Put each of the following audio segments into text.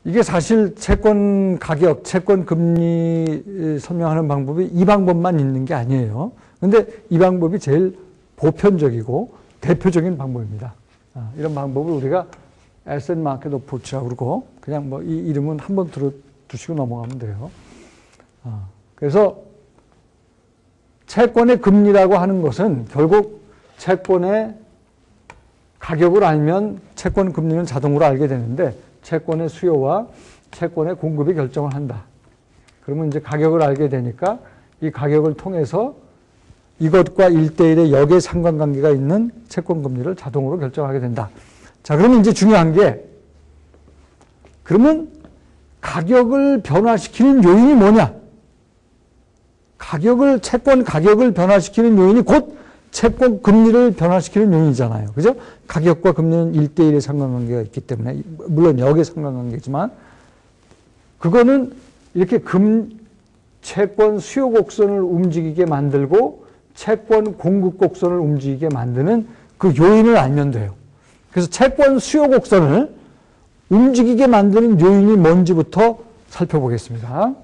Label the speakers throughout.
Speaker 1: 이게 사실 채권 가격, 채권 금리 설명하는 방법이 이 방법만 있는 게 아니에요. 근데 이 방법이 제일 보편적이고 대표적인 방법입니다. 이런 방법을 우리가 에셋 마켓 어프로치라고 그러고 그냥 뭐 이 이름은 한번 들어두시고 넘어가면 돼요. 그래서 채권의 금리라고 하는 것은 결국 채권의 가격을 알면 채권 금리는 자동으로 알게 되는데 채권의 수요와 채권의 공급이 결정을 한다. 그러면 이제 가격을 알게 되니까 이 가격을 통해서 이것과 1대1의 역의 상관관계가 있는 채권 금리를 자동으로 결정하게 된다. 자, 그러면 이제 중요한 게 그러면 가격을 변화시키는 요인이 뭐냐? 채권 가격을 변화시키는 요인이 곧 채권 금리를 변화시키는 요인이잖아요. 그죠? 가격과 금리는 1대1의 상관관계가 있기 때문에, 물론 역의 상관관계지만, 그거는 이렇게 채권 수요 곡선을 움직이게 만들고 채권 공급 곡선을 움직이게 만드는 그 요인을 알면 돼요. 그래서 채권 수요 곡선을 움직이게 만드는 요인이 뭔지부터 살펴보겠습니다.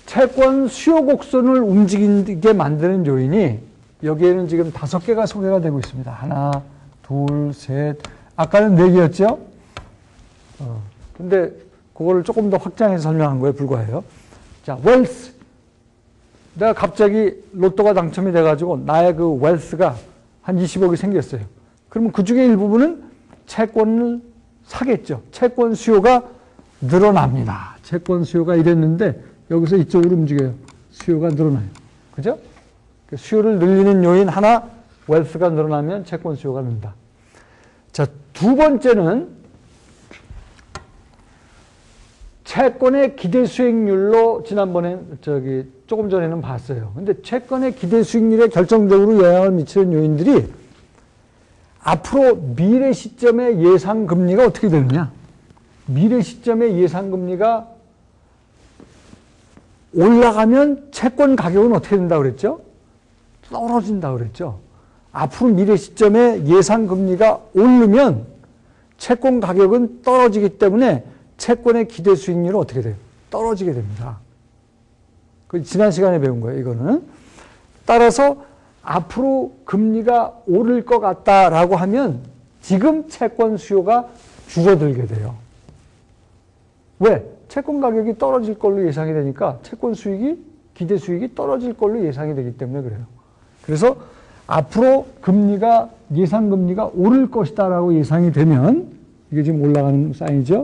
Speaker 1: 채권 수요 곡선을 움직이게 만드는 요인이 여기에는 지금 5개가 소개가 되고 있습니다. 하나, 둘, 셋. 아까는 4개였죠? 근데 그거를 조금 더 확장해서 설명한 거에 불과해요. 자, 웰스. 내가 갑자기 로또가 당첨이 돼가지고 나의 그 웰스가 한 20억이 생겼어요. 그러면 그 중에 일부분은 채권을 사겠죠. 채권 수요가 늘어납니다. 채권 수요가 이랬는데 여기서 이쪽으로 움직여요. 수요가 늘어나요. 그죠? 수요를 늘리는 요인 하나, 웰스가 늘어나면 채권 수요가 는다. 자, 두 번째는 채권의 기대 수익률로 지난번에 조금 전에는 봤어요. 근데 채권의 기대 수익률에 결정적으로 영향을 미치는 요인들이 앞으로 미래 시점의 예상 금리가 어떻게 되느냐? 미래 시점의 예상 금리가 올라가면 채권 가격은 어떻게 된다고 그랬죠? 떨어진다고 그랬죠. 앞으로 미래 시점에 예상 금리가 오르면 채권 가격은 떨어지기 때문에 채권의 기대 수익률은 어떻게 돼요? 떨어지게 됩니다. 그 지난 시간에 배운 거예요, 이거는. 따라서 앞으로 금리가 오를 것 같다라고 하면 지금 채권 수요가 줄어들게 돼요. 왜? 채권 가격이 떨어질 걸로 예상이 되니까 채권 수익이, 기대 수익이 떨어질 걸로 예상이 되기 때문에 그래요. 그래서 앞으로 금리가, 예상 금리가 오를 것이다라고 예상이 되면, 이게 지금 올라가는 사인이죠?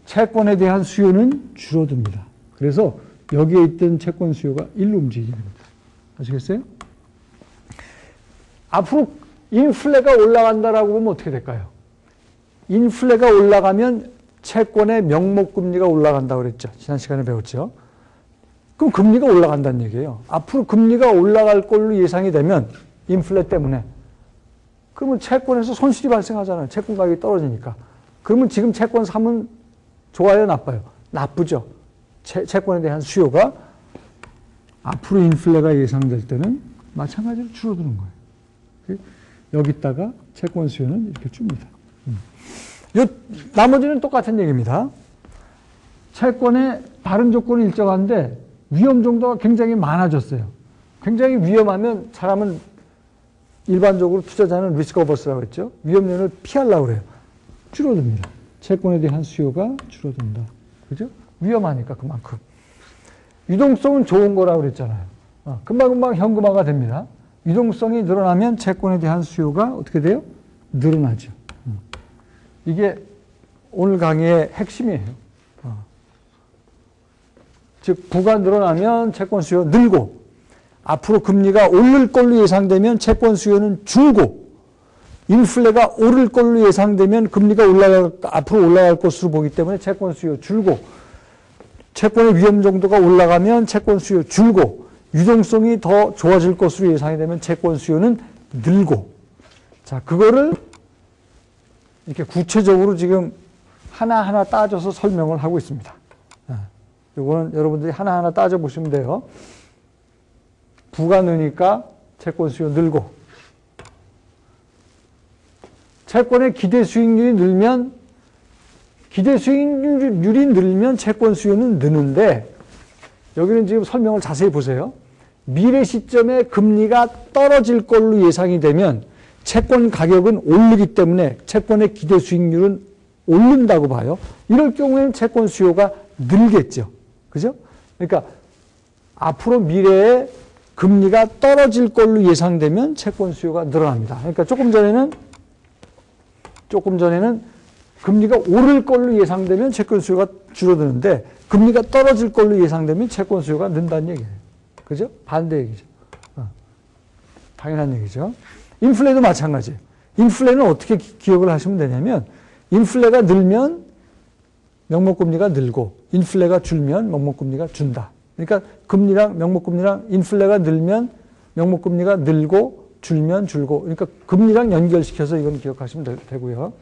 Speaker 1: 채권에 대한 수요는 줄어듭니다. 그래서 여기에 있던 채권 수요가 일로 움직이게 됩니다. 아시겠어요? 앞으로 인플레가 올라간다라고 보면 어떻게 될까요? 인플레가 올라가면 채권의 명목금리가 올라간다고 그랬죠. 지난 시간에 배웠죠. 그럼 금리가 올라간다는 얘기예요. 앞으로 금리가 올라갈 걸로 예상이 되면 인플레 때문에 그러면 채권에서 손실이 발생하잖아요. 채권 가격이 떨어지니까. 그러면 지금 채권 사면 좋아요, 나빠요? 나쁘죠. 채권에 대한 수요가 앞으로 인플레가 예상될 때는 마찬가지로 줄어드는 거예요. 여기다가 채권 수요는 이렇게 줍니다. 나머지는 똑같은 얘기입니다. 채권의 다른 조건은 일정한데 위험 정도가 굉장히 많아졌어요. 굉장히 위험하면 사람은 일반적으로 투자자는 리스크 어버스라고 했죠. 위험 요인을 피하려고 해요. 줄어듭니다. 채권에 대한 수요가 줄어든다. 그죠? 위험하니까 그만큼. 유동성은 좋은 거라고 그랬잖아요. 금방금방 현금화가 됩니다. 유동성이 늘어나면 채권에 대한 수요가 어떻게 돼요? 늘어나죠. 이게 오늘 강의의 핵심이에요. 즉 부가 늘어나면 채권 수요 늘고 앞으로 금리가 오를 걸로 예상되면 채권 수요는 줄고 인플레가 오를 걸로 예상되면 금리가 앞으로 올라갈 것으로 보기 때문에 채권 수요 줄고 채권의 위험 정도가 올라가면 채권 수요 줄고 유동성이 더 좋아질 것으로 예상이 되면 채권 수요는 늘고 자 그거를 이렇게 구체적으로 지금 하나하나 따져서 설명을 하고 있습니다. 이거는 여러분들이 하나하나 따져보시면 돼요. 부가 느니까 채권 수요 늘고 채권의 기대 수익률이 늘면 기대 수익률이 늘면 채권 수요는 느는데 여기는 지금 설명을 자세히 보세요. 미래 시점에 금리가 떨어질 걸로 예상이 되면 채권 가격은 오르기 때문에 채권의 기대 수익률은 오른다고 봐요. 이럴 경우에는 채권 수요가 늘겠죠. 그죠? 그러니까 앞으로 미래에 금리가 떨어질 걸로 예상되면 채권 수요가 늘어납니다. 그러니까 조금 전에는 금리가 오를 걸로 예상되면 채권 수요가 줄어드는데 금리가 떨어질 걸로 예상되면 채권 수요가 는다는 얘기예요. 그죠? 반대 얘기죠. 당연한 얘기죠. 인플레도 마찬가지예요. 인플레는 어떻게 기억을 하시면 되냐면 인플레가 늘면 명목금리가 늘고 인플레가 줄면 명목금리가 준다. 그러니까 금리랑 명목금리랑 인플레가 늘면 명목금리가 늘고 줄면 줄고 그러니까 금리랑 연결시켜서 이건 기억하시면 되고요.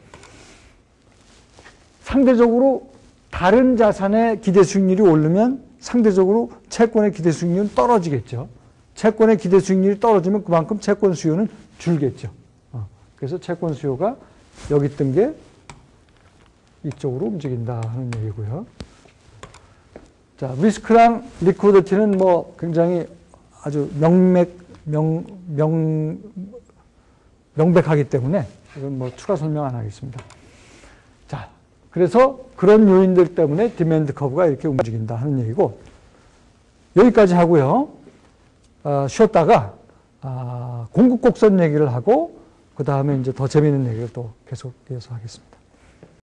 Speaker 1: 상대적으로 다른 자산의 기대 수익률이 오르면 상대적으로 채권의 기대 수익률은 떨어지겠죠. 채권의 기대 수익률이 떨어지면 그만큼 채권 수요는 줄겠죠. 그래서 채권 수요가 여기 있던 게 이쪽으로 움직인다 하는 얘기고요. 자, 리스크랑 리코더티는 뭐 굉장히 아주 명백하기 때문에 이건 뭐 추가 설명 안 하겠습니다. 자, 그래서 그런 요인들 때문에 디맨드 커브가 이렇게 움직인다 하는 얘기고 여기까지 하고요. 쉬었다가 공급 곡선 얘기를 하고 그 다음에 이제 더 재미있는 얘기를 또 계속해서 하겠습니다.